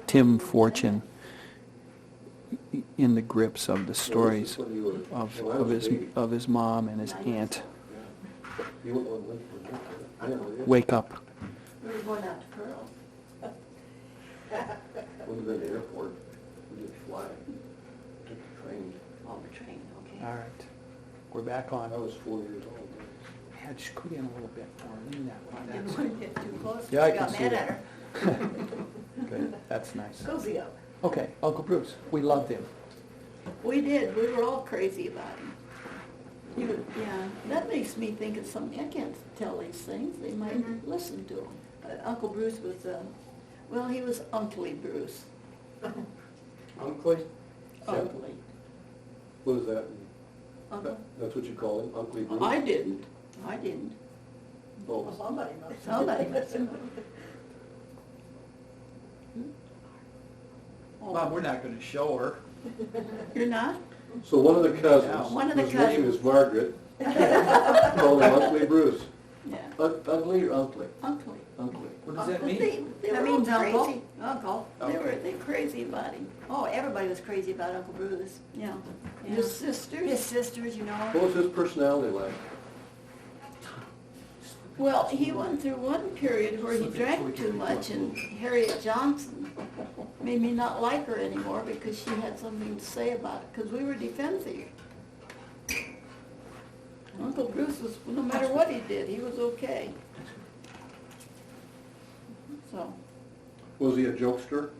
Tim Fortune in the grips of the stories of his mom and his aunt. Wake up. We were going out to Pearl. When we were in the airport, we didn't fly. Took the train. Oh, the train, okay. All right, we're back on. I was 4 years old. Yeah, just scoot in a little bit more. Lean that way. Didn't That's want to get too close. Yeah, I We can got see mad that. at her. good. That's nice. Cozy up. Okay, Uncle Bruce, we loved him. We did, we were all crazy about him. Yeah, that makes me think of something, I can't tell these things, they might listen to him. Uncle Bruce was, well, he was Uncle Bruce. Uncle? Uncle. What is that? Uncle? That's what you call him, Uncle Bruce? I didn't. Oh. Somebody must. Somebody must. Mom, we're not going to show her. You're not? So one of the cousins, One of the whose name cousins. is Margaret, called him Uncle Bruce. Yeah. Ugly or Uncle? Uncle. Uncle. What does that mean? They That were all means uncle? crazy. Uncle. They Okay. were crazy about him. Oh, everybody was crazy about Uncle Bruce. Yeah. Yeah. His sisters. His sisters, you know. What was his personality like? Well, he went through one period where he drank too much, and Harriet Johnson made me not like her anymore because she had something to say about it, because we were defensive. Uncle Bruce was, no matter what he did, he was okay. So, Was he a jokester?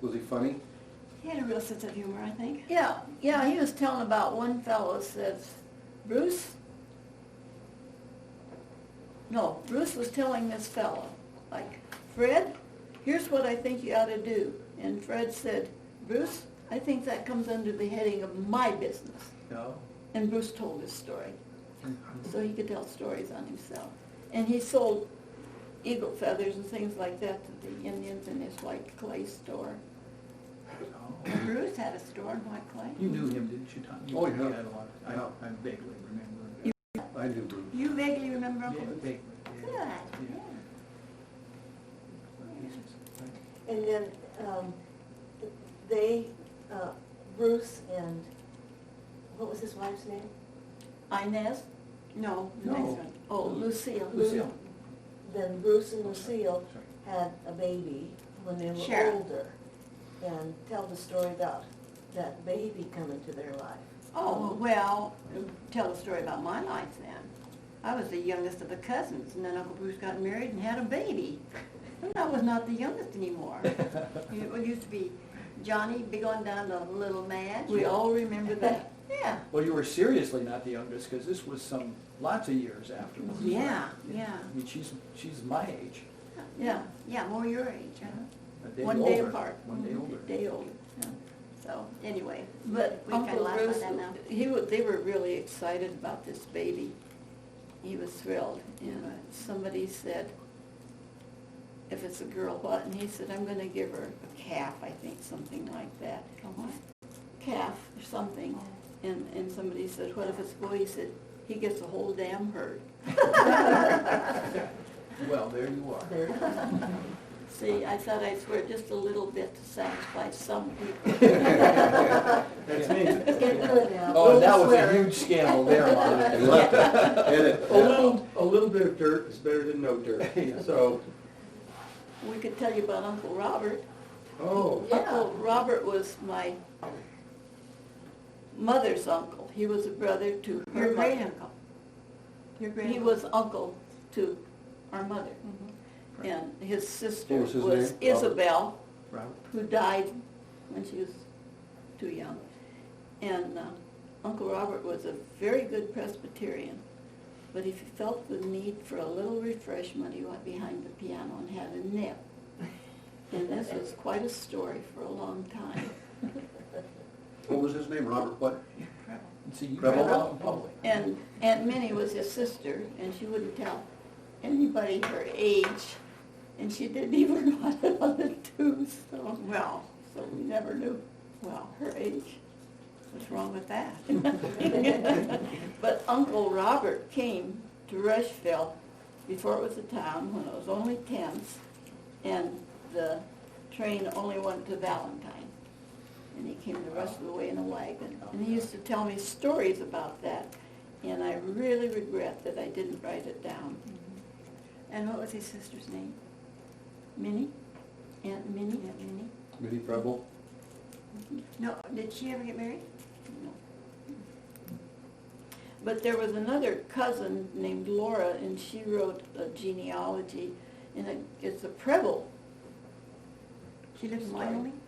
Was he funny? He had a real sense of humor, I think. yeah, he was telling about one fellow says, Bruce was telling this fellow, like, Fred, here's what I think you ought to do. And Fred said, Bruce, I think that comes under the heading of my business. No. And Bruce told his story, so he could tell stories on himself. And he sold eagle feathers and things like that to the Indians in his white clay store. Oh. Bruce had a store in White Clay. You knew him, didn't you, Tom? Oh, yeah. You had a lot. I vaguely remember. I do, Bruce. You vaguely remember Uncle Yeah, Bruce? vaguely. Good, Yeah. yeah. And then Bruce and, what was his wife's name? Inez? No, the No. next one. Oh, Lucille. Lucille. Then Bruce and Lucille had a baby when they were Sharon. older. And tell the story about that baby coming to their life. Oh, well, tell the story about my life then. I was the youngest of the cousins, and then Uncle Bruce got married and had a baby. And I was not the youngest anymore. It used to be Johnny, big on down to little Madge. We all remember that. Yeah, Well, you were seriously not the youngest, because this was lots of years afterwards. yeah. I mean, she's my age. Yeah, Yeah, more your age, huh? A day one day older. apart. One day older. Day older. Yeah. So, anyway, But we kind Uncle of laugh Bruce, about that now. they were really excited about this baby. He was thrilled. And somebody said, if it's a girl, what? And he said, I'm going to give her a calf, I think, something like that. A what? Calf or something. And somebody said, what if it's a boy? He said, he gets a whole damn herd. Well, there you are. See, I thought I'd swear just a little bit to satisfy some people. That's me. It's getting good now. Oh, and that was a Swearing. huge scandal there, Mom. Edit. A little bit of dirt is better than no dirt. Yeah. So, We could tell you about Uncle Robert. oh, Uncle Robert was my mother's uncle. He was a brother to her Your great mother. uncle. Your great He uncle. was uncle to our mother. And his sister What was his was name? Isabel, Robert. who died when she was too young. And Uncle Robert was a very good Presbyterian, but if he felt the need for a little refreshment, he went behind the piano and had a nip. And this was quite a story for a long time. What was his name, Robert what? And see, you Preble? got out in public. And Aunt Minnie was his sister, and she wouldn't tell anybody her age, and she didn't even want it on the tubes, so we never knew, her age. What's wrong with that? But Uncle Robert came to Rushville before it was a town, when it was only tents, and the train only went to Valentine. And he came the rest of the way in a wagon. And he used to tell me stories about that, and I really regret that I didn't write it down. And what was his sister's name? Minnie? Aunt Minnie? Aunt Minnie? Minnie Preble? No, did she ever get married? No. But there was another cousin named Laura, and she wrote a genealogy, and it's a Preble. She lives in Story. Wyoming?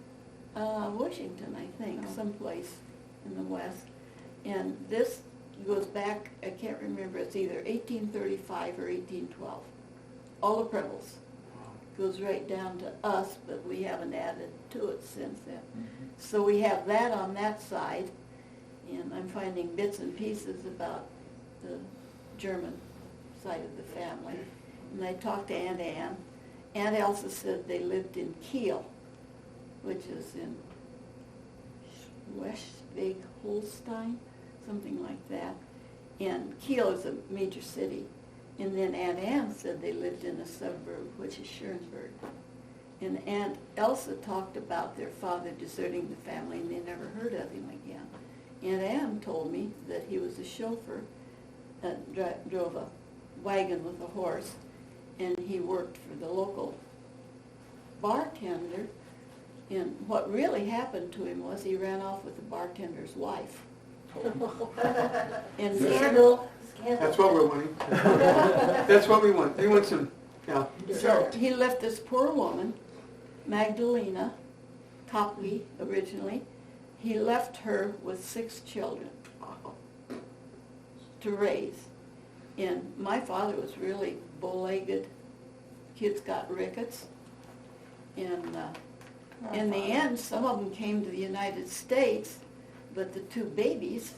Washington, I think, Oh. someplace in the west. And this goes back, I can't remember, it's either 1835 or 1812. All the Prebles. Goes right down to us, but we haven't added to it since then. So we have that on that side, and I'm finding bits and pieces about the German side of the family. And I talked to Aunt Ann. Aunt Elsa said they lived in Kiel, which is in Schleswig-Holstein, something like that. And Kiel is a major city. And then Aunt Ann said they lived in a suburb, which is Schönberg. And Aunt Elsa talked about their father deserting the family, and they never heard of him again. Aunt Ann told me that he was a chauffeur that drove a wagon with a horse, and he worked for the local bartender. And what really happened to him was he ran off with the bartender's wife. And Scandal. That's what we're wanting. That's what we want. We want some, yeah. so he left this poor woman, Magdalena Copley originally. He left her with 6 children to raise. And my father was really bow-legged. Kids got rickets. And in the end, some of them came to the United States, but the 2 babies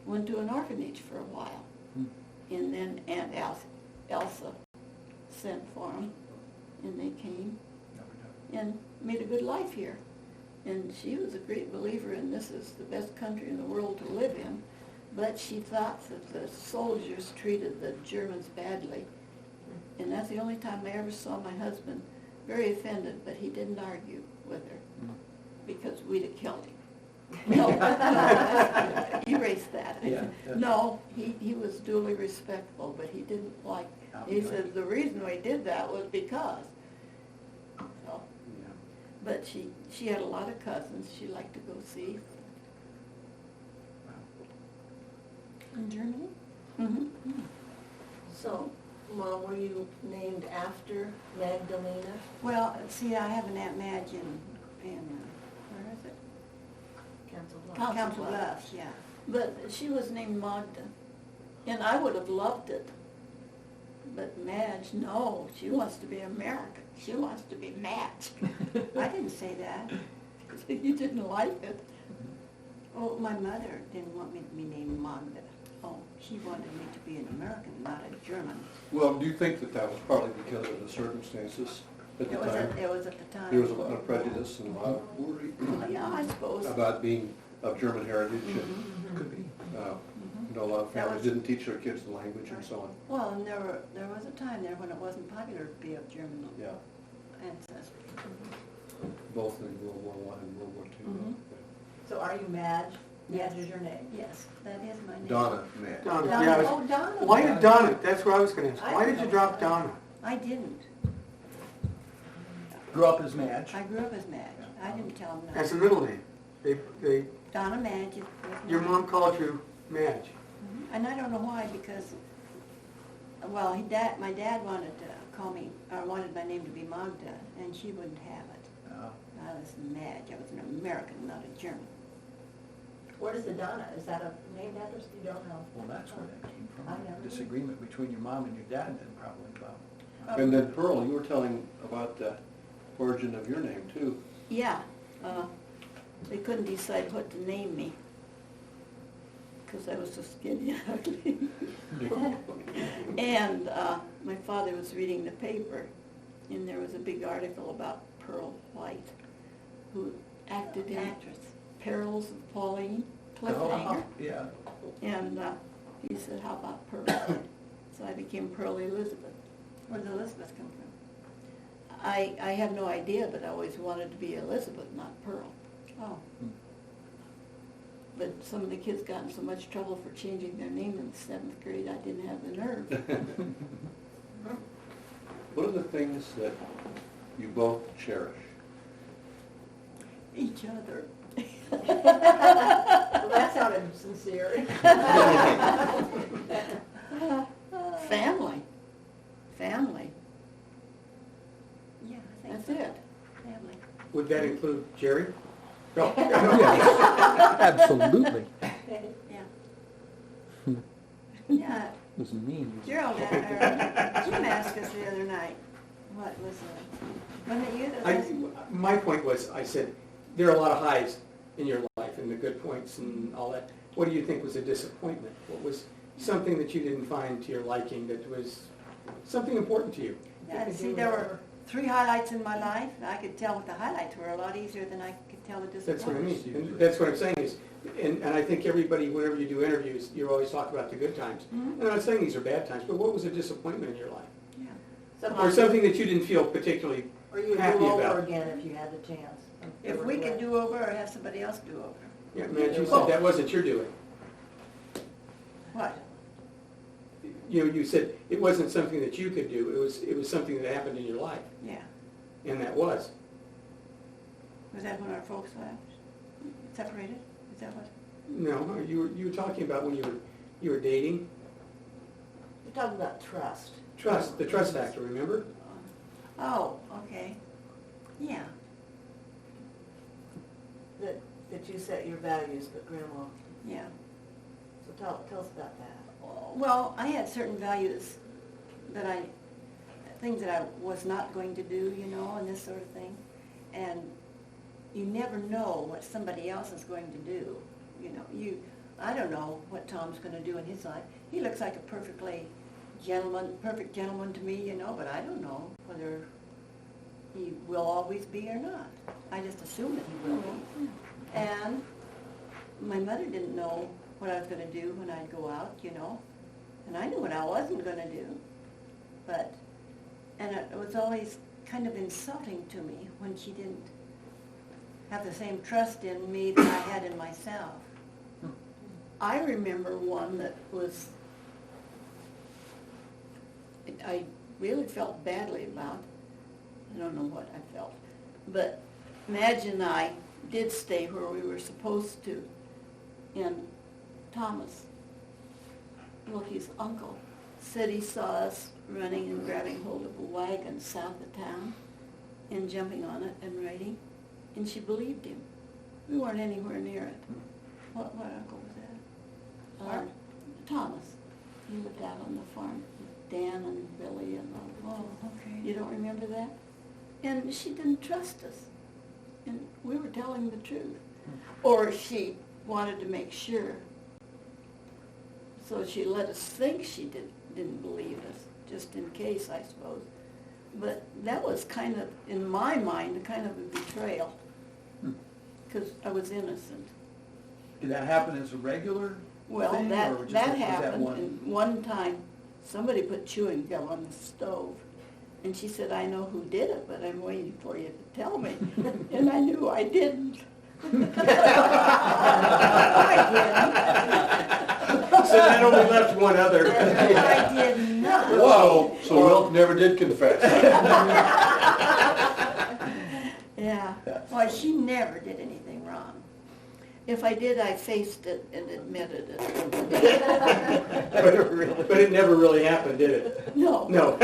went to an orphanage for a while. And then Aunt Elsa sent for them, and they came and made a good life here. And she was a great believer in this is the best country in the world to live in, but she thought that the soldiers treated the Germans badly. And that's the only time I ever saw my husband very offended, but he didn't argue with her because we'd have killed him. No, erase that. Yeah. No, he was duly respectful, but he didn't like, he said the reason we did that was because. So, but she had a lot of cousins she liked to go see. In Germany? Mm-hmm. So, Mom, were you named after Magdalena? Well, see, I have an Aunt Madge in where is it? Council Bluffs. Council Bluffs, yeah. But she was named Magda, and I would have loved it. But Madge, no, she wants to be American. She wants to be Madge. I didn't say that. You didn't like it. Oh, my mother didn't want me to be named Magda. Oh, She wanted me to be an American, not a German. Well, do you think that that was partly because of the circumstances at the It was time? at the time. There was a lot of prejudice and a lot of worry yeah, I suppose. about being of German heritage and, Could be. you know, a lot of That families was- didn't teach their kids the language and so on. Well, and there was a time there when it wasn't popular to be of German Yeah, ancestry. both in World War I and World War II. Mhm. So are you Madge? Yes. Madge is your name? Yes, that is my name. Donna, man. Donna, Donna, yeah. oh, Donna. Why did Donna, that's what I was gonna ask. Why did you drop Donna? I didn't. Grew up as Madge. I grew up as Madge. I didn't tell them That's a that. middle name. They, Donna Madge was my your name. mom called you Madge. Mhm. And I don't know why, because, well, my dad wanted to call me, or wanted my name to be Magda, and she wouldn't have it. I was Madge. I was an American, not a German. Where does the Donna, is that a named address? You don't know? Well, that's where that came I from. know. Disagreement between your mom and your dad then probably about. And then Pearl, you were telling about the origin of your name too. Yeah, they couldn't decide what to name me because I was so skinny and ugly. And my father was reading the paper, and there was a big article about Pearl White, who acted in Actress. Perils of Pauline Cliffhanger. Yeah. And he said, how about Pearl White? So I became Pearl Elizabeth. Where did Elizabeth come from? I have no idea, but I always wanted to be Elizabeth, not Pearl. Oh, But some of the kids got in so much trouble for changing their name in the 7th grade, I didn't have the nerve. What are the things that you both cherish? Each other. Well, that sounded sincere. Family. Family. yeah, I think That's so. it. Family. Would that include Jerry? No. Absolutely. Yeah. Yeah, It was mean. Gerald, Jim asked us the other night, what was wasn't it you that was? My point was, I said, there are a lot of highs in your life and the good points and all that. What do you think was a disappointment? What was something that you didn't find to your liking that was something important to you? Yeah, see, there were 3 highlights in my life, and I could tell what the highlights were a lot easier than I could tell the That's what I disappointments. mean. And that's what I'm saying is, and I think everybody, whenever you do interviews, you always talk about the good times. Mhm. And I'm not saying these are bad times, but what was a disappointment in your life? Yeah. Or something that you didn't feel particularly Or you would happy do over about? again if you had the chance. If we could do over or have somebody else do over. Yeah, Madge, you said that wasn't your doing. What? You said it wasn't something that you could do, it was something that happened in your life, Yeah. and that was. Was that when our folks left? Separated? Is that what? No, you were talking about when you were dating. You're talking about trust. Trust, the trust factor, remember? Oh, okay. Yeah. That you set your values, but Grandma, Yeah. so tell us about that. Well, I had certain values that things that I was not going to do, you know, and this sort of thing. And you never know what somebody else is going to do. You know, I don't know what Tom's going to do in his life. He looks like a perfect gentleman to me, you know, but I don't know whether he will always be or not. I just assume that he will be. And my mother didn't know what I was going to do when I'd go out, you know, and I knew what I wasn't going to do. And it was always kind of insulting to me when she didn't have the same trust in me that I had in myself. I remember one that was, I really felt badly about. I don't know what I felt. But Madge and I did stay where we were supposed to. And Thomas, Wilkie's uncle, said he saw us running and grabbing hold of a wagon south of town and jumping on it and riding. And she believed him. We weren't anywhere near it. What uncle was that? Um, Thomas. He lived out on the farm with Dan and Billy and all of Oh, okay. You don't remember that? And she didn't trust us. And we were telling the truth. Or she wanted to make sure. So she let us think she didn't believe us, just in case, I suppose. But that was kind of, in my mind, kind of a betrayal. Because I was innocent. Did that happen as a regular Well, thing, or that just that was happened, one? and one time, somebody put chewing gum on the stove, and she said, "I know who did it, but I'm waiting for you to tell me." And I knew I didn't. So that only left one other. I did not. Whoa, so Wilk never did confess. Yeah. Well, she never did anything wrong. If I did, I faced it and admitted it. But it never really happened, did it? No. No.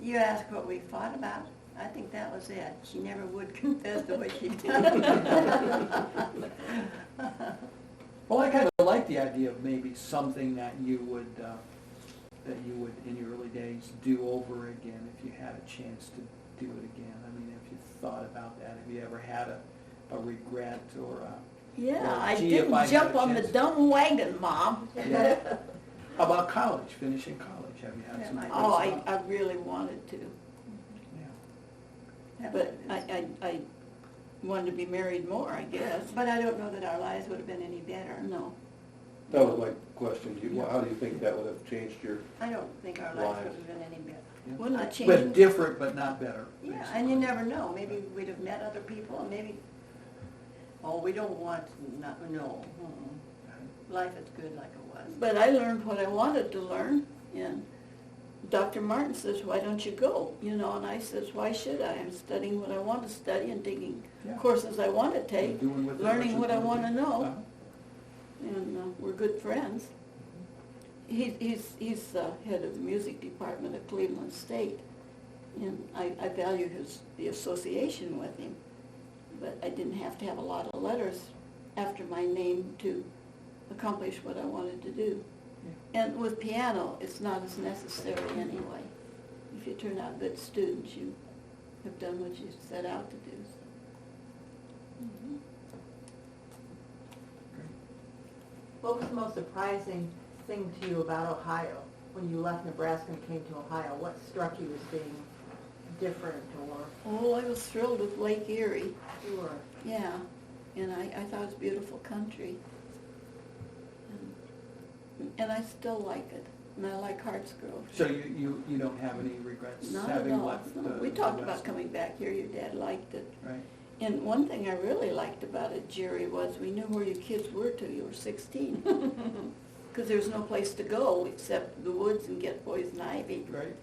You asked what we fought about. I think that was it. She never would confess the way she did. Well, I kind of like the idea of maybe something that you would in your early days do over again if you had a chance to do it again. I mean, if you thought about that, have you ever had a regret or a... Yeah, Well, I gee, if didn't I had jump a on the chance. dumb wagon, Mom. Yeah. How about college, finishing college? Have you had That some... might- Oh, regrets I about- really wanted to. Yeah. But I wanted to be married more, I guess. But I don't know that our lives would have been any better. No. That was my question. How do you think that would have changed your, I don't think our life would Lives. have been any better. Wouldn't it change? But different, but not better. Yeah, and you never know, maybe we'd have met other people, and maybe, we don't want, no. Life is good like it was. But I learned what I wanted to learn, and Dr. Martin says, why don't you go? You know, and I says, why should I? I'm studying what I want to study and taking Yeah. courses I want to take, Doing with it learning what I want to know, Uh-huh. and we're good friends. He's head of the music department at Cleveland State, and I value the association with him, but I didn't have to have a lot of letters after my name to accomplish what I wanted to do. And with piano, it's not as necessary anyway. If you turn out good students, you have done what you set out to do. Mhm. What was the most surprising thing to you about Ohio? When you left Nebraska and came to Ohio, what struck you as being different or? Oh, I was thrilled with Lake Erie, Sure. yeah, and I thought it was a beautiful country. And I still like it, and I like Hartsgrove. So you don't have any regrets Not at having all. left? No. We talked about coming back here, your dad liked it. Right. And one thing I really liked about it, Jerry, was we knew where your kids were till you were 16. Because there was no place to go except the woods and get poison ivy. Right.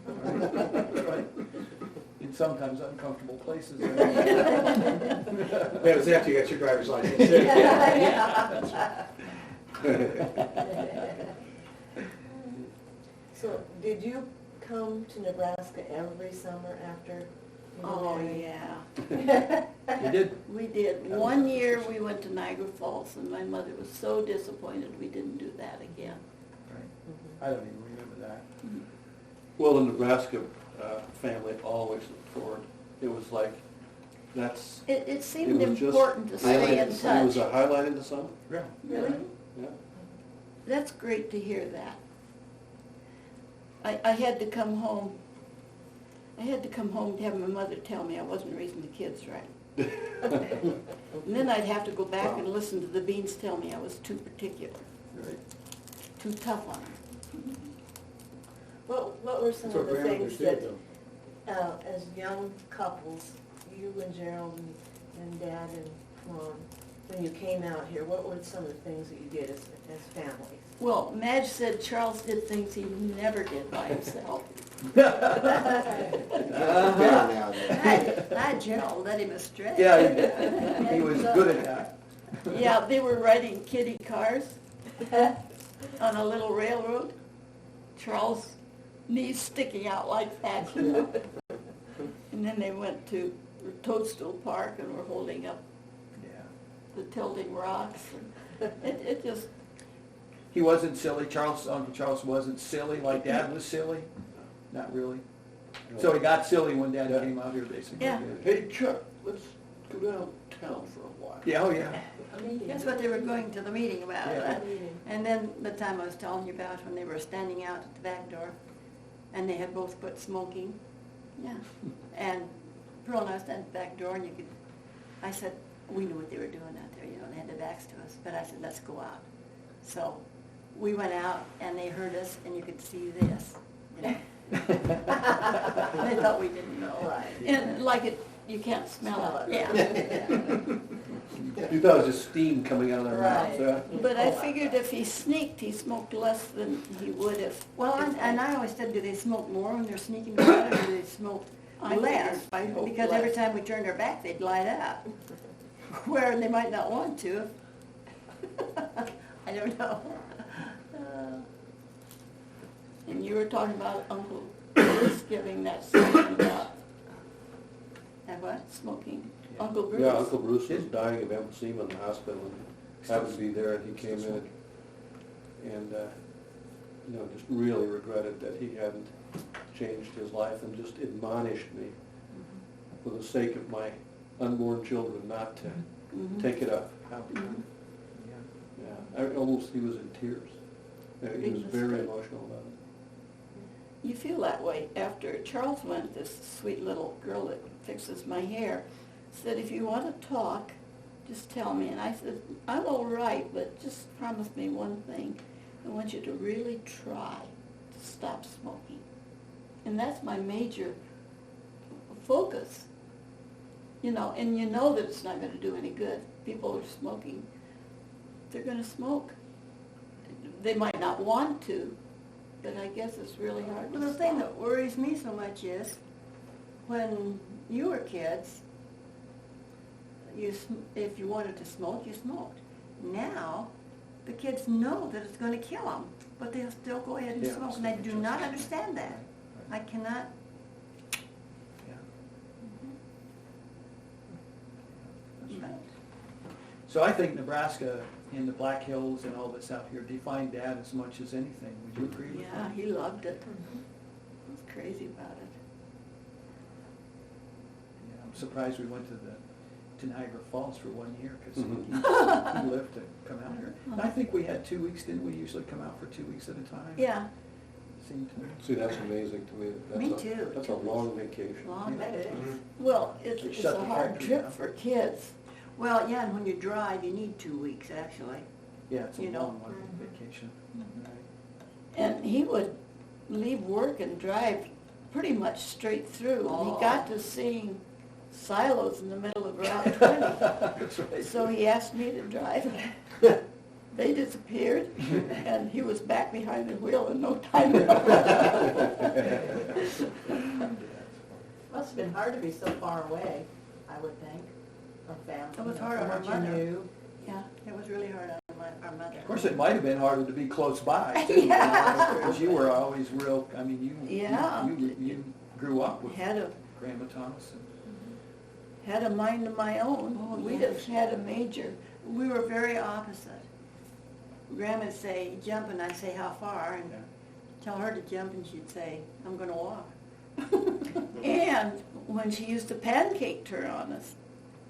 Right. In sometimes uncomfortable places. Right? That was after you got your driver's license. So, did you come to Nebraska every summer after you were Oh, married? yeah. You did? We did. One year we went to Niagara Falls, and my mother was so disappointed we didn't do that again. Right. Mhm. I don't even remember that. well, the Nebraska family always looked forward. It was like, that's, It it seemed was just. important to stay in It was touch. a highlight in the summer, Yeah. Really? yeah. That's great to hear that. I had to come home. I had to come home to have my mother tell me I wasn't raising the kids right. And then I'd have to go back and listen to the Beans tell me I was too particular, Right. too tough on them. What were some That's of what the grandmothers things did, that, though. as young couples, you and Gerald and Dad and Mom, when you came out here, what were some of the things that you did as families? Well, Madge said Charles did things he never did by himself. I Gerald led him astray. Yeah, he was good at that. Yeah, they were riding kiddie cars on a little railroad. Charles' knees sticking out like that, you know. And then they went to Toadstool Park and were holding up Yeah. the tilting rocks. And it just, He wasn't silly. Uncle Charles wasn't silly like Dad was silly. Not really. So he got silly when Dad Yeah. came out here, basically. Yeah. Hey Chuck, let's go downtown for a while. Yeah, oh yeah. That's what they were going to the meeting about. Yeah. And then the time I was telling you about when they were standing out at the back door, and they had both quit smoking. yeah. And Pearl and I was standing at the back door, and I said, we knew what they were doing out there, you know, they had their backs to us, but I said, let's go out. So we went out, and they heard us, and you could see this, you know. They thought we didn't know. Right. And like you can't smell it, yeah. You thought it was just steam coming out of their Right. mouths, yeah? But I figured if he sneaked, he smoked less than he would if. Well, and I always said, do they smoke more when they're sneaking around, or do they smoke I less? hope- I hope Because every less. time we turned our back, they'd light up. Where they might not want to. I don't know. And you were talking about Uncle Bruce giving that sermon about That what? smoking. Yeah. Uncle Bruce. Yeah, Uncle Bruce was dying of emphysema in the hospital, and happened to be there, and he came in, and, just really regretted that he hadn't changed his life, and just admonished me, for the sake of my unborn children, not to Mhm. take it up. Mhm. Yeah, he was in tears. He Big was very mistake. emotional about it. You feel that way after Charles went, this sweet little girl that fixes my hair, said if you want to talk, just tell me. And I said, I'm all right, but just promise me one thing. I want you to really try to stop smoking. And that's my major focus. You know, and you know that it's not going to do any good. People are smoking. They're going to smoke. They might not want to, but I guess it's really hard to Well, the thing stop. that worries me so much is, when you were kids, if you wanted to smoke, you smoked. Now, the kids know that it's going to kill them, but they'll still go ahead and Yeah, smoke, so and I they do just- not understand that. Right, I cannot. yeah. That's right. So I think Nebraska and the Black Hills and all that's out here defined that as much as anything. Would you agree with Yeah, that? he loved it. He was crazy about it. Yeah, I'm surprised we went to Niagara Falls for 1 year, because Mhm. he lived to come out here. And I think we had 2 weeks, didn't we usually come out for 2 weeks at a time? Yeah, Seemed to me. See, that's amazing to me. Me That's too. That's a long vacation. Long That is. well, it's They it's shut a the hard factory trip down. for kids. Well, yeah, and when you drive, you need 2 weeks, actually. Yeah, it's a You know. long one, vacation. Right. And he would leave work and drive pretty much straight through. And he got to seeing silos in the middle of Route 20. That's right. So he asked me to drive. They disappeared, and he was back behind the wheel in no time at all. Must have been hard to be so far away, I would think, from family. It was hard from on our what you mother. knew. Yeah. It was really hard on our mother. Of course, it might have been harder to be close by, too, Yeah. because you were always real, I mean, Yeah. you grew up with Had a Grandma Thomas. had a mind of my own. Oh, We'd yeah. have had a major. We were very opposite. Grandma'd say, jump, and I'd say, how far? And Yeah. tell her to jump, and she'd say, I'm gonna walk. And when she used to pancake her on us,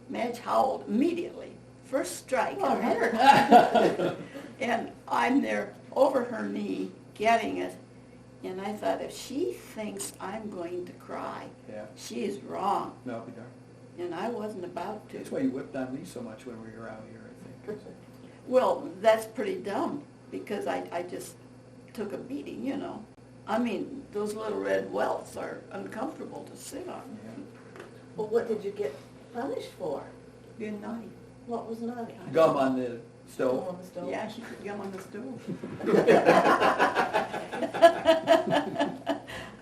Madge howled immediately. First strike. Well, hurt. And I'm there over her knee getting it. And I thought, if she thinks I'm going to cry, Yeah, she is wrong. no, be darned. And I wasn't about to. That's why you whipped on me so much when we were out here, I think. Well, that's pretty dumb, because I just took a beating, you know. I mean, those little red welts are uncomfortable to sit on. Yeah. Well, what did you get punished for? Being naughty. What was naughty? Gum on the Still stove. on the stove? Yeah, she put gum on the stove.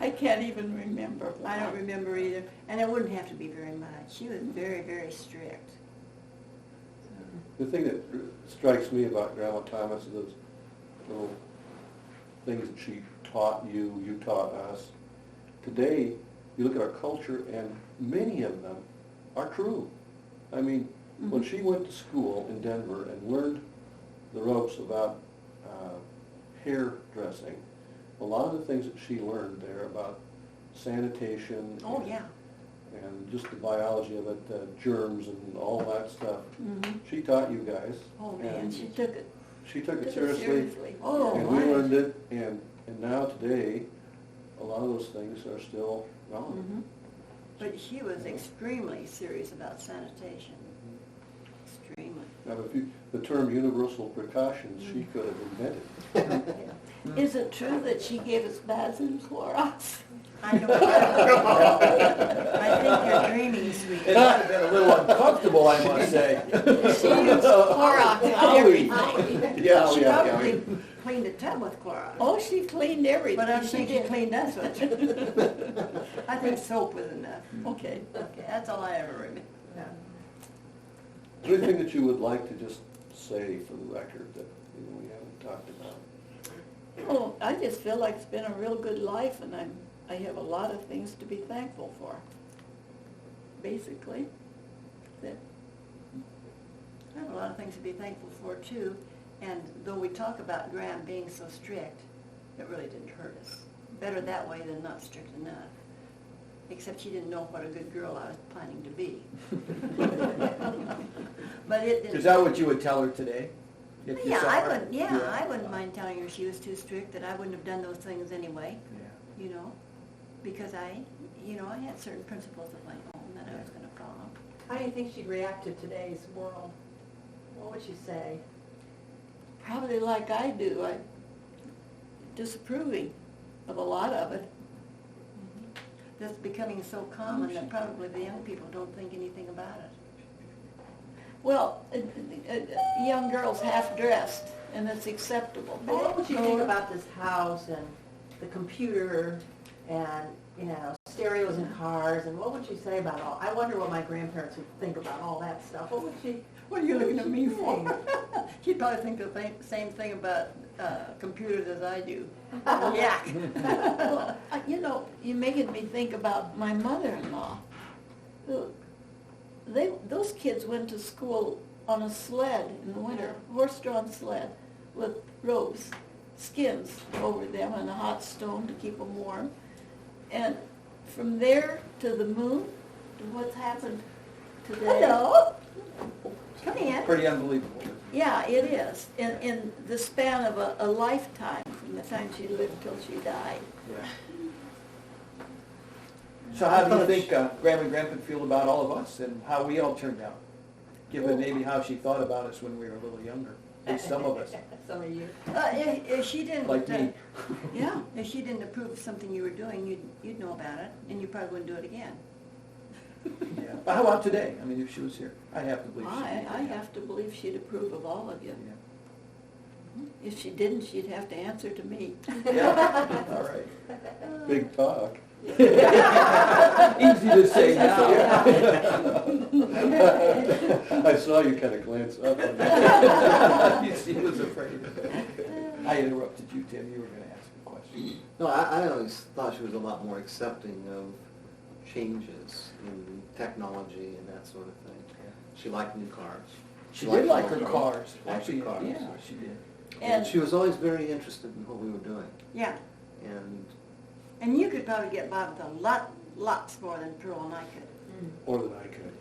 I can't even remember. I don't remember either, and it wouldn't have to be very much. She was very, very strict. The thing that strikes me about Grandma Thomas is those little things that she taught you, you taught us. Today, you look at our culture, and many of them are true. I mean, when she went to school in Denver and learned the ropes about hairdressing, a lot of the things that she learned there about sanitation Oh, and, yeah. and just the biology of it, germs and all that stuff, Mhm. she taught you guys. Oh, man, and she took it she took it seriously. seriously. Oh, And we my. learned it, and now today, a lot of those things are still relevant. Mhm. But she was extremely serious about sanitation. Extremely. Now, if you, the term universal precautions, she could have invented. Is it true that she gave us baths in Clorox? I don't know. I think you're dreaming, It sweetie. might have been a little uncomfortable, I must say. She used Clorox on everything. Yeah, She yeah, probably cleaned a tub with Clorox. Oh, she cleaned everything. But I don't She think she did. cleaned us with. I think soap was enough. Okay. Okay, that's all I ever remember. Yeah. Is there anything that you would like to just say for the record that we haven't talked about? Oh, I just feel like it's been a real good life, and I have a lot of things to be thankful for. Basically, that I have a lot of things to be thankful for too, and though we talk about Graham being so strict, it really didn't hurt us. Better that way than not strict enough. Except she didn't know what a good girl I was planning to be. But it didn't. Is that what you would tell her today? If you Yeah, saw I her? would, yeah, I wouldn't mind telling her she was too strict, that I wouldn't have done those things anyway, Yeah. you know, because I had certain principles of my own that I was gonna follow. How do you think she'd react to today's world? What would you say? Probably like I do, disapproving of a lot of it. That's becoming so common that probably the young people don't think anything about it. Well, young girls half-dressed, and it's acceptable. But what would you think about this house and the computer and, you know, stereos in cars, and what would you say about all, I wonder what my grandparents would think about all that stuff. What would she? What are you looking at me think? for? She'd probably think the same thing about computers as I do. Yeah. Well, you know, you're making me think about my mother-in-law. Those kids went to school on a sled in the winter, horse-drawn sled, with robes, skins over them and a hot stone to keep them warm. And from there to the moon, to what's happened today. Hello. Come in. Pretty unbelievable. Yeah, it is. In the span of a lifetime, from the time she lived till she died. Yeah. So how do you think Grandma and Grandpa feel about all of us and how we all turned out? Given maybe how she thought about us when we were a little younger, at least some of us, Some of you. If she didn't, like me. Yeah. if she didn't approve of something you were doing, you'd know about it, and you probably wouldn't do it again. Yeah. But how about today? I mean, if she was here, I have to believe she would. I have to believe she'd approve of all of you. Yeah. If she didn't, she'd have to answer to me. Yeah, all right. Big talk. Easy to say now. I saw you kind of glance up on that. He was afraid of it. I interrupted you, Tim. You were going to ask a question. No, I always thought she was a lot more accepting of changes in technology and that sort of thing. She liked new cars. She did like her old cars. Liked Actually, her cars. yeah, she did. And she was always very interested in what we were doing. Yeah, And and you could probably get by with lots more than Pearl and I could. More than I could.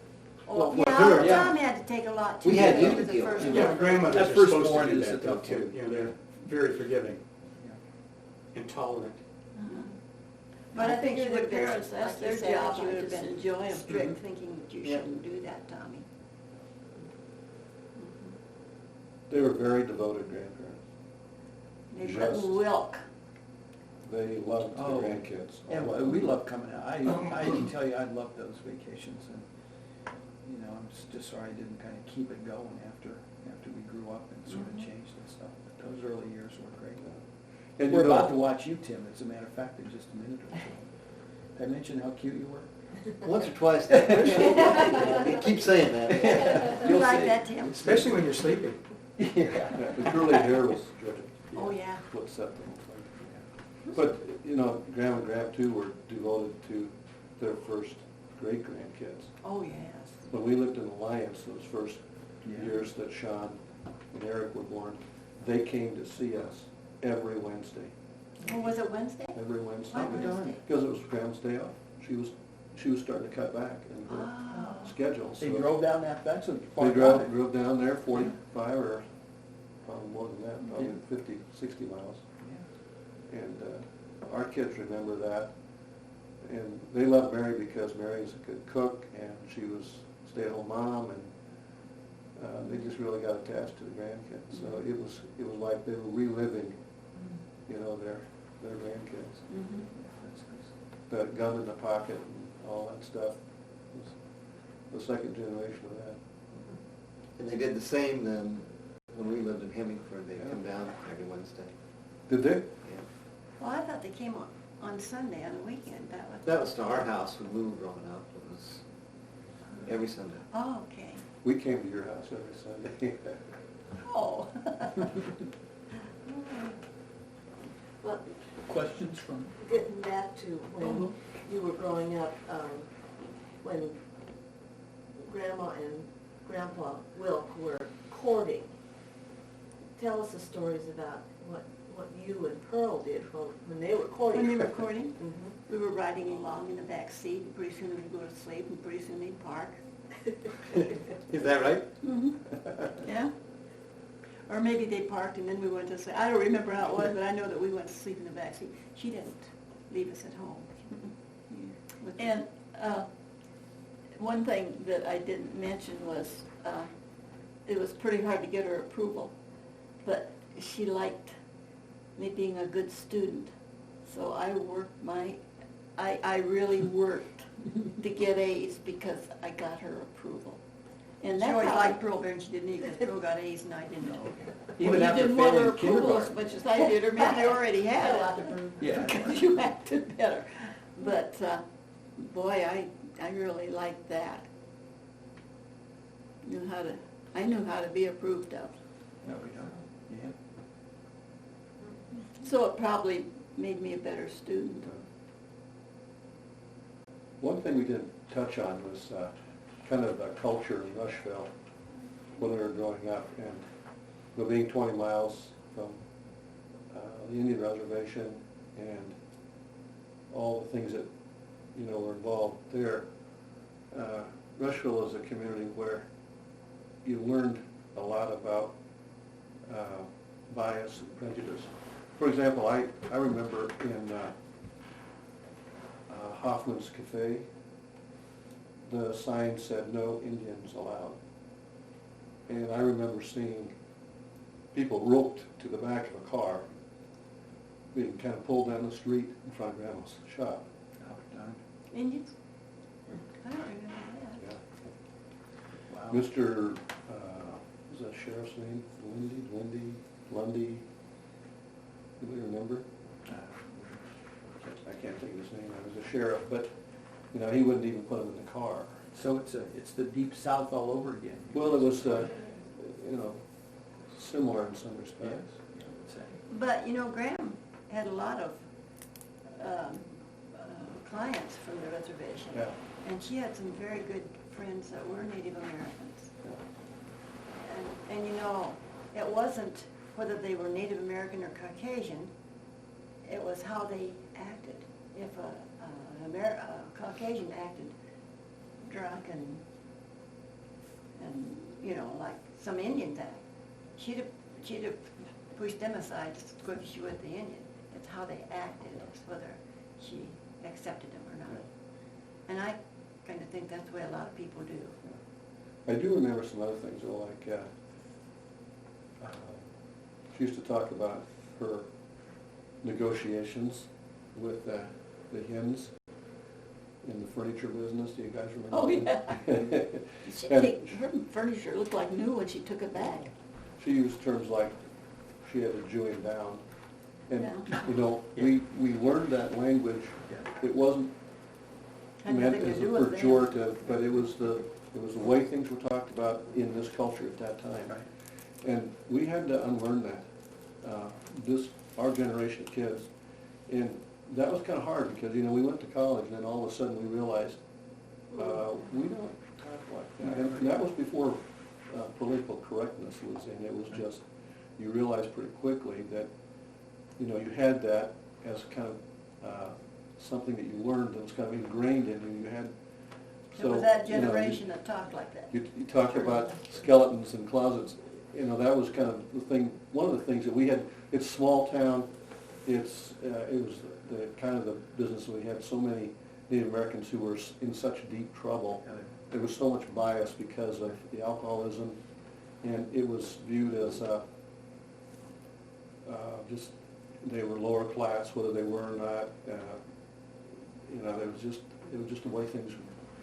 Well, Oh, with yeah, her, yeah. Tom had to take a lot too. We had because you he was to the deal first with. Yeah, one. grandmothers That are first supposed born to do is that a though tough too, one. you know, they're very forgiving and tolerant. But I think You're she the would have been, parents, that's like their you said, job, she I would have just been enjoy 'em. strict, thinking that you Yeah. shouldn't do that, Tommy. They were very devoted grandparents. They Just- couldn't wilk. They loved the Oh. grandkids. Yeah, well, we love coming out. I can tell you, I loved those vacations, and you know, I'm just sorry I didn't kind of keep it going after we grew up and sort of changed and stuff. But those early years were great. And We're you know, about to watch you, Tim. As a matter of fact, in just a minute or so. Did I mention how cute you were? once or twice, I appreciate it. You keep saying that. You You'll like see. that, Tim? Especially when you're sleeping. Yeah. the curly hair was Oh, yeah. what set the whole thing. But, you know, Grandma and Grandpa too were devoted to their first great-grandkids. Oh, yes. When we lived in Alliance, those first Yeah. years that Sean and Eric were born, they came to see us every Wednesday. Oh, was it Wednesday? Every Wednesday. Why Wednesday? Because it was Grandma's day off. She was starting to cut back in her Oh. schedule. They so drove down that's a far They drive. drove down there 45 or probably more than that, probably Yeah. 50, 60 miles. Yeah. And our kids remember that. And they loved Mary because Mary was a good cook and she was a stay-at-home mom, and they just really got attached to the grandkids. So it was like they were reliving, you know, their grandkids. Mhm. That's nice. The gun in the pocket and all that stuff was the second generation of that. And they did the same then when we lived in Hemingford. They'd come down every Wednesday. Did they? Yeah. Well, I thought they came on Sunday, on the weekend, that was. That was to our house when we were growing up. It was every Sunday. Oh, okay. We came to your house every Sunday. Oh. Well, Questions from? getting back to when you were growing up, when Grandma and Grandpa Wilk were courting, tell us the stories about what you and Pearl did when they were courting. When they were courting, Mhm. we were riding along in the back seat, and pretty soon we'd go to sleep, and pretty soon they'd park. Is that right? Mm-hmm. Yeah. Or maybe they parked and then we went to sleep. I don't remember how it was, but I know that we went to sleep in the back seat. She didn't leave us at home. With the- And one thing that I didn't mention was it was pretty hard to get her approval. But she liked me being a good student. So I worked I really worked to get A's because I got her approval. And She that's always how liked Pearl better than she didn't because Pearl got A's and I didn't. Even you after didn't want her failing approval as kindergarten. much as I did, or maybe you already had Had a it. lot to prove. Yeah. Because you acted better. But, boy, I really liked that. I knew how to be approved of. There we go. Yeah. So it probably made me a better student. One thing we didn't touch on was kind of the culture in Rushville when we were growing up, and being 20 miles from the Indian reservation and all the things that, you know, were involved there. Rushville is a community where you learned a lot about bias and prejudice. For example, I remember in Hoffman's Cafe, the sign said no Indians allowed. And I remember seeing people roped to the back of a car, being kind of pulled down the street in front of Grandma's shop. Oh, darn. Indians? I don't remember that. Yeah. Wow. Mr., was that sheriff's name? Lundy? Do we remember? I can't think of his name. I was a sheriff, but, you know, he wouldn't even put him in the car. So it's the deep south all over again. Well, it was, you know, similar in some Yes, respects. I would say. But, you know, Graham had a lot of clients from the reservation. Yeah. And she had some very good friends that were Native Americans. And you know, it wasn't whether they were Native American or Caucasian, it was how they acted. If a Caucasian acted drunk and, you know, like some Indians act, she'd have pushed them aside just as quick as she would the Indian. It's how they acted, it's whether she accepted them or not. And I kind of think that's the way a lot of people do. I do remember some other things, though, like, she used to talk about her negotiations with the hens in the furniture business. Do you guys remember? Oh, that? yeah. Her furniture looked like new when she took it back. She used terms like she had a Jewing down. And, Yeah. you know, we learned that language. Yeah. It wasn't Had meant nothing to as a do with them. pejorative, but it was the way things were talked about in this culture at that time. Right. And we had to unlearn that, our generation of kids. And that was kind of hard because, you know, we went to college and then all of a sudden we realized, we don't talk like that. And that was before political correctness was in. It was just, you realized pretty quickly that, you know, you had that as kind of something that you learned that was kind of ingrained in you. You had, It was that you know, generation that talked like that. you talk about skeletons in closets, you know, that was kind of the thing, one of the things that we had, it's small town, it was the kind of the business, we had so many Native Americans who were in such deep trouble. There was so much bias because of the alcoholism, and it was viewed as just, they were lower class, whether they were or not. You know, it was just the way things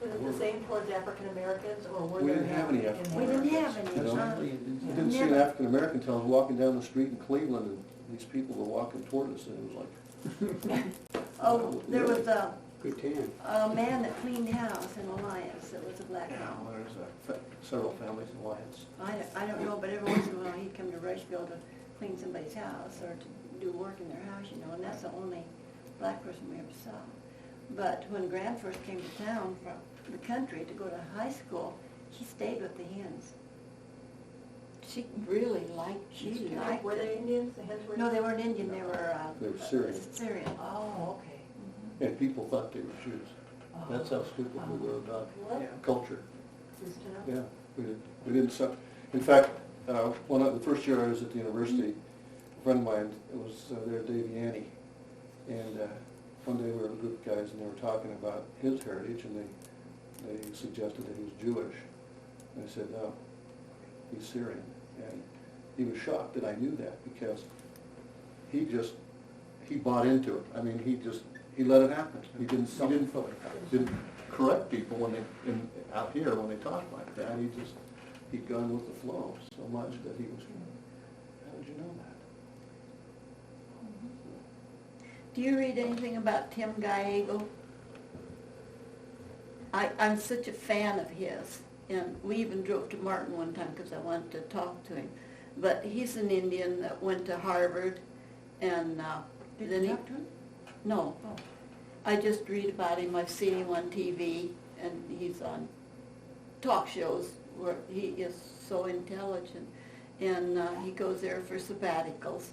Was it the same towards African Americans, or were We there? didn't have any African We didn't Americans? have any. You know, I didn't see an Never. African American until I was walking down the street in Cleveland, and these people were walking toward us, and it was like, Oh, there was Good tan. a man that cleaned house in Alliance that was a black man. now there's several families in Alliance. I don't know, but every once in a while he'd come to Rushville to clean somebody's house or to do work in their house, you know, and that's the only black person we ever saw. But when Graham first came to town from the country to go to high school, he stayed with the hens. She really liked, She she liked liked Were they it. Indians, the hens were? No, they weren't Indian, they were They were Syrian. Syrian. Oh, okay. And people thought they were Jews. That's how stupid we were about What? Yeah. culture. Just to know. Yeah, we didn't suck. In fact, the first year I was at the university, a friend of mine was there, Dave Yanni, and one day we were a group of guys and they were talking about his heritage, and they suggested that he was Jewish. And I said, no, he's Syrian. And he was shocked that I knew that, because he bought into it. I mean, he let it happen. He didn't correct people when out here when they talked like that. He'd gone with the flow so much that he was, how did you know that? Do you read anything about Tim Gallego? I'm such a fan of his, and we even drove to Martin one time because I wanted to talk to him. But he's an Indian that went to Harvard, and Did then you he... talk to him? No. Oh. I just read about him, I've seen him on TV, and he's on talk shows where he is so intelligent. And he goes there for sabbaticals,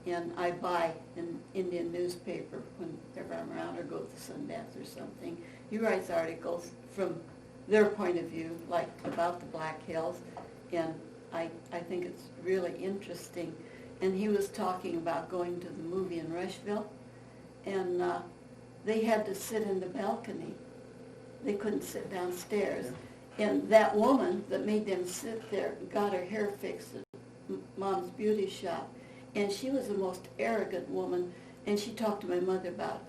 and I buy an Indian newspaper whenever I'm around, or go to Sundance or something. He writes articles from their point of view, like about the Black Hills, and I think it's really interesting. And he was talking about going to the movie in Rushville, and they had to sit in the balcony. They couldn't sit downstairs. And that woman that made them sit there got her hair fixed at Mom's beauty shop. And she was the most arrogant woman, and she talked to my mother about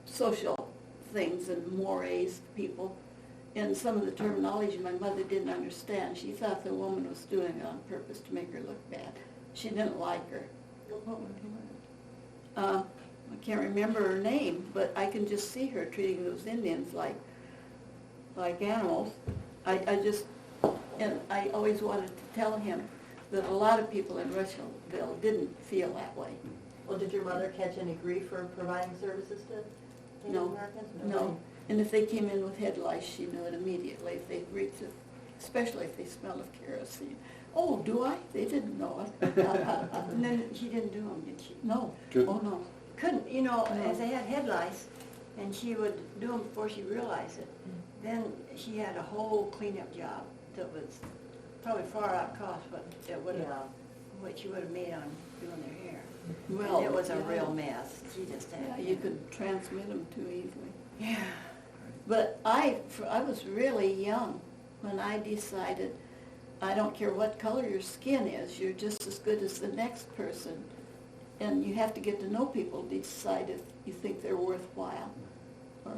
social things and mores of people. And some of the terminology my mother didn't understand. She thought the woman was doing it on purpose to make her look bad. She didn't like her. I can't remember her name, but I can just see her treating those Indians like animals. And I always wanted to tell him that a lot of people in Rushville didn't feel that way. Well, did your mother catch any grief for providing services to Native No, Americans? no. And if they came in with head lice, she knew it immediately. If they reached it, especially if they smelled of kerosene. Oh, do I? They didn't know it. And then she didn't do them, did she? No. Good. Oh, no. Couldn't, you know, No. as they had head lice, and she would do them before she realized it. Then she had a whole cleanup job that was probably far out cost what it would have, Yeah. what she would have made on doing their hair. Well, And it was a yeah. real mess. She just had. Yeah, you could transmit them too easily. Yeah. But I was really young when I decided, I don't care what color your skin is, you're just as good as the next person. And you have to get to know people to decide if you think they're worthwhile, or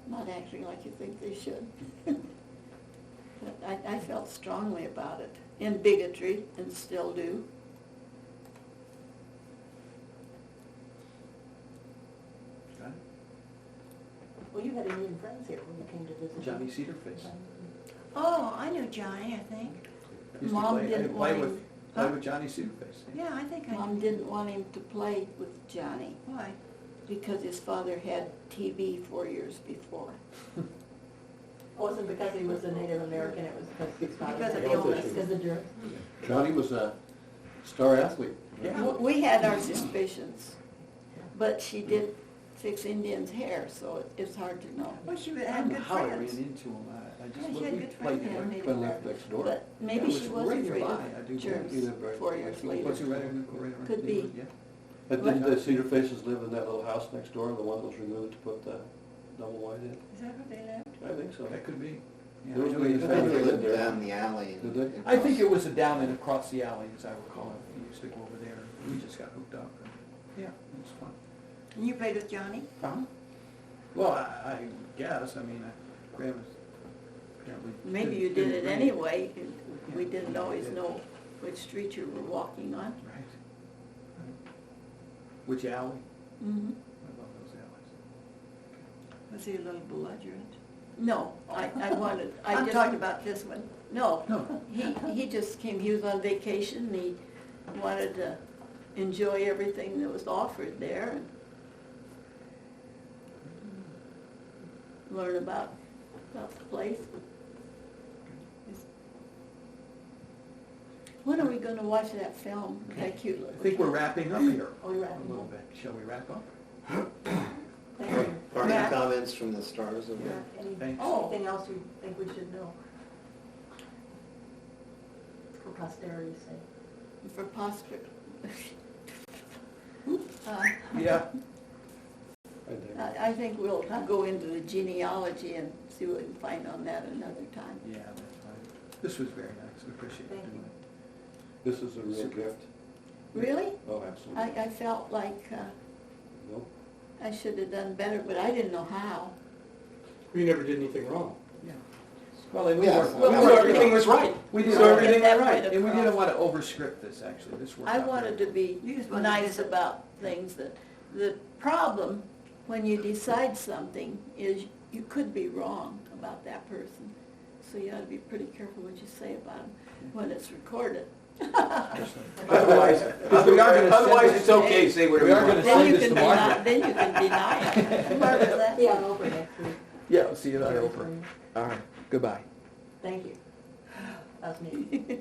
not acting like you think they should. But I felt strongly about it, and bigotry, and still do. Well, you had Indian friends here when you came to visit. Johnny Cedarface. Oh, I knew Johnny, I think. Used to Mom play- I didn't play want with, him. play Huh? with Johnny Cedarface. Yeah, I think I Mom did. didn't want him to play with Johnny, Why? because his father had TB 4 years before. It wasn't because he was a Native American, it was because Because of the the illness. illness. Because of the germs. Johnny was a star athlete. Yeah. We had our suspicions, but she did fix Indians' hair, so it's hard to know. Well, she I had don't know good how I ran friends. into him. I just, Yeah, she when had we good played friends. together. Native When American. left next door. But maybe Yeah, it she was was right afraid nearby, I do of germs believe. He lived right 4 years next door. later. What's your right in the right Could be. Yeah. But didn't the Cedar Faces live in that little house next door, the one that was removed to put the double wide in? Is that what they left? I think so. That could be. Yeah, There was I know he- no- I know he They lived lived there. down the alley. Did they? I think it was a down and across the alley, as I recall. He used to go over there. We just got hooked up. And, yeah, it was fun. And you played with Johnny? Uh-huh. Well, I guess, I mean, Graham was apparently. Maybe you did didn't it read. anyway, and we Yeah, didn't I always did. know which street you were walking on. Right. Right. Which alley? Mhm. I love those alleys. Was he a little belligerent? No, I wanted, I I'm just. talking about this one. No, No. he just came, he was on vacation, and he wanted to enjoy everything that was offered there and learn about the place. When are we gonna watch that film, that cute I little? think we're wrapping up here Oh, you're a right. little bit. Shall we wrap up? Thank you. Parting Matt? comments from the stars of Yeah. Thanks. Anything else you think we should know? For posterity's sake. For posture. Yeah. I think. I think we'll go into the genealogy and see what we can find on that another time. Yeah, that's fine. This was very nice, we appreciate you Thank doing you. it. This is a real gift. Really? Oh, absolutely. I felt like Nope. I should have done better, but I didn't know how. You never did anything wrong. Yeah. Well, and we Yeah. weren't. Well, so everything was right. We did So Well, everything get that went right. point And we didn't across. want to overscript this, actually, this worked out. I very wanted to well. be You just wanted nice to- about things that, the problem when you decide something is you could be wrong about that person. So you ought to be pretty careful what you say about them when it's recorded. Otherwise, Because we are gonna send otherwise this- it's okay, say whatever We you are want. gonna Then send you this can to deny, Margaret. then you can deny it. Margaret, that- Yeah, I'm over next week. Yeah, we'll see you later. All right, goodbye. Thank you. That's me.